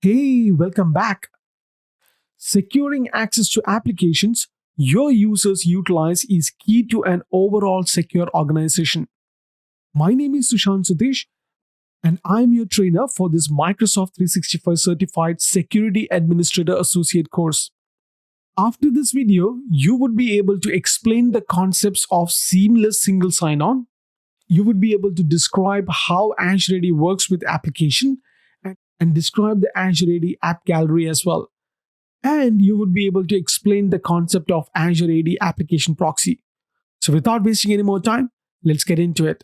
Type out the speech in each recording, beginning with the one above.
Hey, welcome back. Securing access to applications your users utilize is key to an overall secure organization. My name is Sushant Satish, and I'm your trainer for this Microsoft 365 Certified Security Administrator Associate course. After this video, you would be able to explain the concepts of seamless single sign on. You would be able to describe how Azure AD works with application and describe the Azure AD app gallery as well. And you would be able to explain the concept of Azure AD application proxy. So without wasting any more time, let's get into it.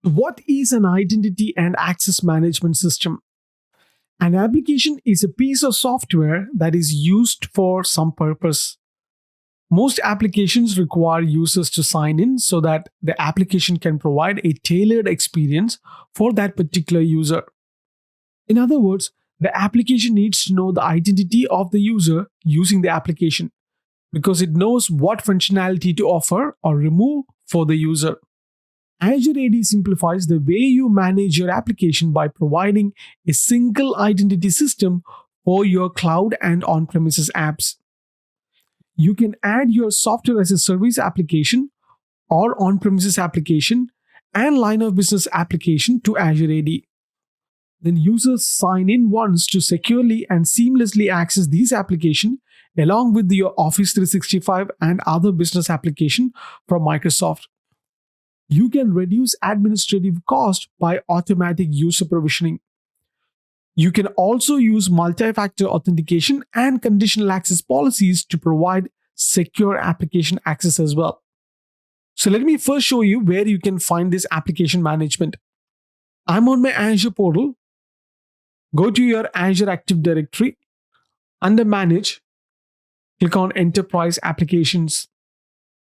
What is an identity and access management system? An application is a piece of software that is used for some purpose. Most applications require users to sign in so that the application can provide a tailored experience for that particular user. In other words, the application needs to know the identity of the user using the application because it knows what functionality to offer or remove for the user. Azure AD simplifies the way you manage your application by providing a single identity system for your cloud and on-premises apps. You can add your software as a service application or on-premises application and line of business application to Azure AD. Then users sign in once to securely and seamlessly access these applications along with your Office 365 and other business application from Microsoft. You can reduce administrative cost by automatic user provisioning. You can also use multi-factor authentication and conditional access policies to provide secure application access as well. So let me first show you where you can find this application management. I'm on my Azure portal. Go to your Azure Active Directory. Under Manage, click on Enterprise Applications.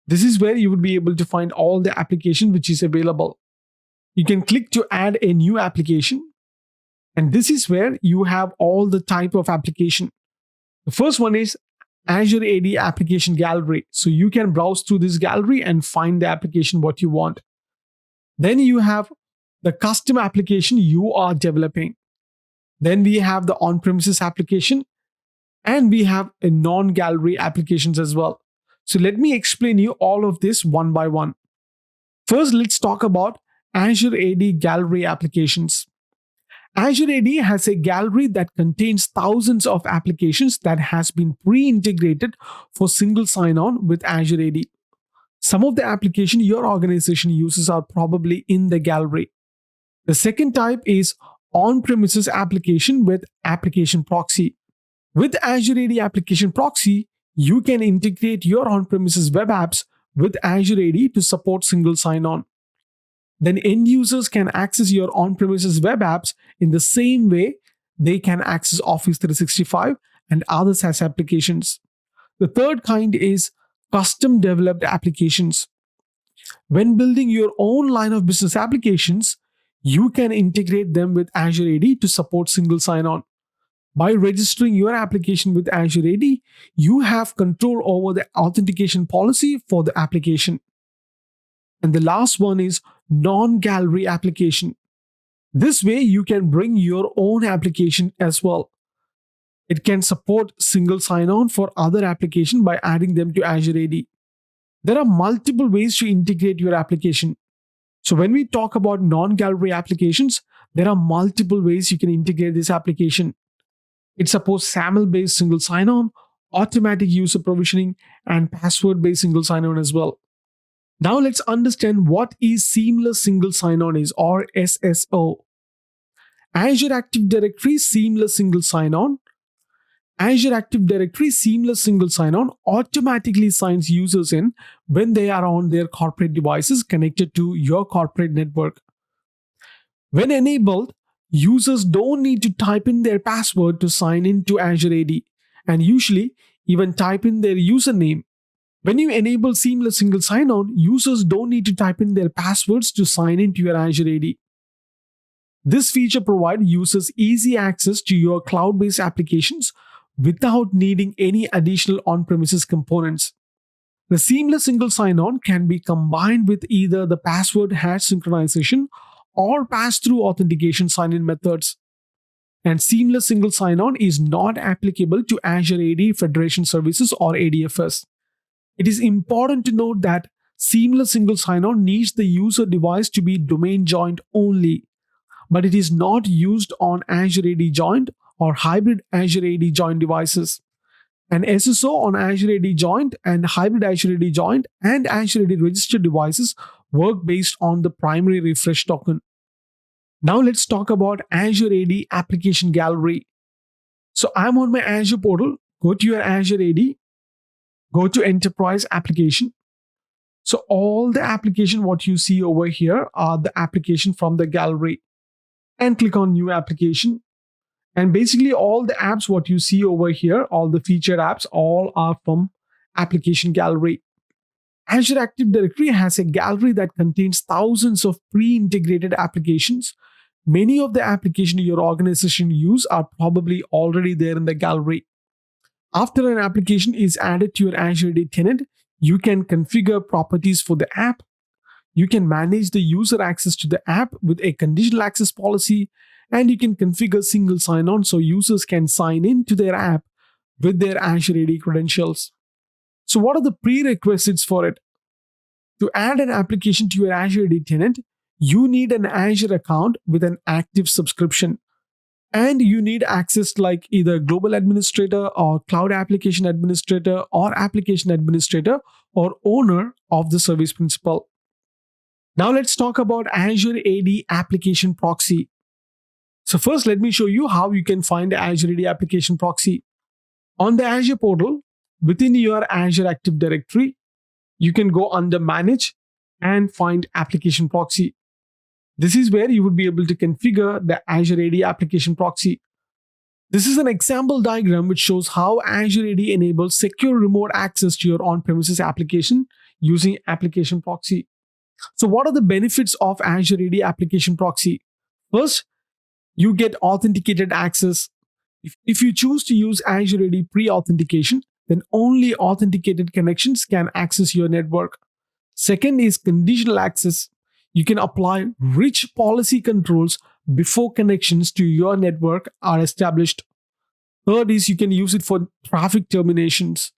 This is where you would be able to find all the application which is available. You can click to add a new application. And this is where you have all the type of application. The first one is Azure AD Application Gallery. So you can browse through this gallery and find the application what you want. Then you have the custom application you are developing. Then we have the on-premises application and we have a non-gallery applications as well. So let me explain you all of this one by one. First, let's talk about Azure AD Gallery applications. Azure AD has a gallery that contains thousands of applications that has been pre-integrated for single sign-on with Azure AD. Some of the applications your organization uses are probably in the gallery. The second type is on-premises application with application proxy. With Azure AD application proxy, you can integrate your on-premises web apps with Azure AD to support single sign-on. Then end users can access your on-premises web apps in the same way they can access Office 365 and other SaaS applications. The third kind is custom developed applications. When building your own line of business applications, you can integrate them with Azure AD to support single sign-on. By registering your application with Azure AD, you have control over the authentication policy for the application. And the last one is non-gallery application. This way, you can bring your own application as well. It can support single sign-on for other applications by adding them to Azure AD. There are multiple ways to integrate your application. So when we talk about non-gallery applications, there are multiple ways you can integrate this application. It supports SAML-based single sign-on, automatic user provisioning, and password-based single sign-on as well. Now let's understand what is Seamless Single Sign-On is, or SSO. Azure Active Directory Seamless Single Sign-On. Azure Active Directory Seamless Single Sign-On automatically signs users in when they are on their corporate devices connected to your corporate network. When enabled, users don't need to type in their password to sign in to Azure AD, and usually even type in their username. When you enable Seamless Single Sign-On, users don't need to type in their passwords to sign into your Azure AD. This feature provides users easy access to your cloud-based applications without needing any additional on-premises components. The seamless single sign on can be combined with either the password hash synchronization or pass through authentication sign in methods. And seamless single sign on is not applicable to Azure AD Federation Services or ADFS. It is important to note that seamless single sign on needs the user device to be domain joined only, but it is not used on Azure AD joined or hybrid Azure AD joined devices. An SSO on Azure AD joined and hybrid Azure AD joined and Azure AD registered devices work based on the primary refresh token. Now let's talk about Azure AD Application Gallery. So I'm on my Azure portal. Go to your Azure AD, go to Enterprise Application. So all the application what you see over here are the application from the gallery. And click on New Application. And basically all the apps what you see over here, all the featured apps, all are from Application Gallery. Azure Active Directory has a gallery that contains thousands of pre-integrated applications. Many of the applications your organization use are probably already there in the gallery. After an application is added to your Azure AD tenant, you can configure properties for the app. You can manage the user access to the app with a conditional access policy, and you can configure single sign-on so users can sign in to their app with their Azure AD credentials. So what are the prerequisites for it? To add an application to your Azure AD tenant, you need an Azure account with an active subscription. And you need access like either global administrator or cloud application administrator or application administrator or owner of the service principal. Now let's talk about Azure AD Application Proxy. So first, let me show you how you can find the Azure AD Application Proxy. On the Azure portal, within your Azure Active Directory, you can go under Manage and find Application Proxy. This is where you would be able to configure the Azure AD Application Proxy. This is an example diagram which shows how Azure AD enables secure remote access to your on-premises application using Application Proxy. So what are the benefits of Azure AD Application Proxy? First, you get authenticated access. If you choose to use Azure AD pre-authentication, then only authenticated connections can access your network. Second is conditional access. You can apply rich policy controls before connections to your network are established. Third is you can use it for traffic terminations.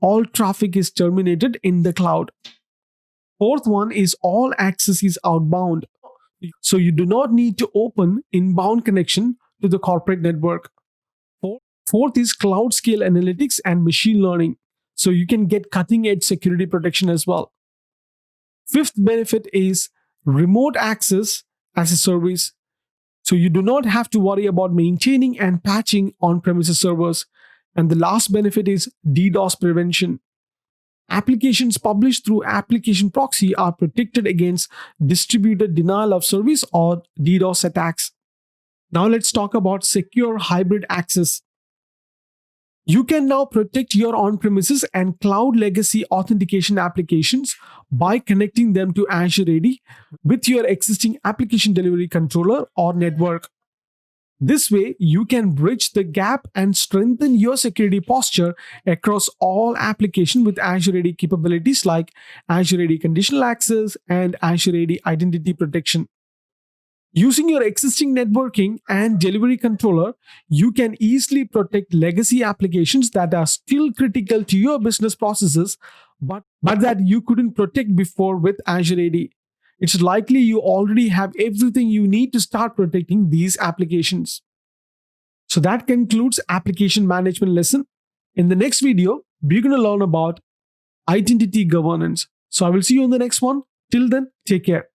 All traffic is terminated in the cloud. Fourth one is all access is outbound. So you do not need to open inbound connection to the corporate network. Fourth is cloud scale analytics and machine learning. So you can get cutting edge security protection as well. Fifth benefit is remote access as a service. So you do not have to worry about maintaining and patching on-premises servers. And the last benefit is DDoS prevention. Applications published through Application Proxy are protected against distributed denial of service or DDoS attacks. Now let's talk about secure hybrid access. You can now protect your on-premises and cloud legacy authentication applications by connecting them to Azure AD with your existing application delivery controller or network. This way, you can bridge the gap and strengthen your security posture across all applications with Azure AD capabilities like Azure AD Conditional Access and Azure AD Identity Protection. Using your existing networking and delivery controller, you can easily protect legacy applications that are still critical to your business processes, but that you couldn't protect before with Azure AD. It's likely you already have everything you need to start protecting these applications. So that concludes application management lesson. In the next video, we're going to learn about identity governance. So I will see you in the next one. Till then, take care.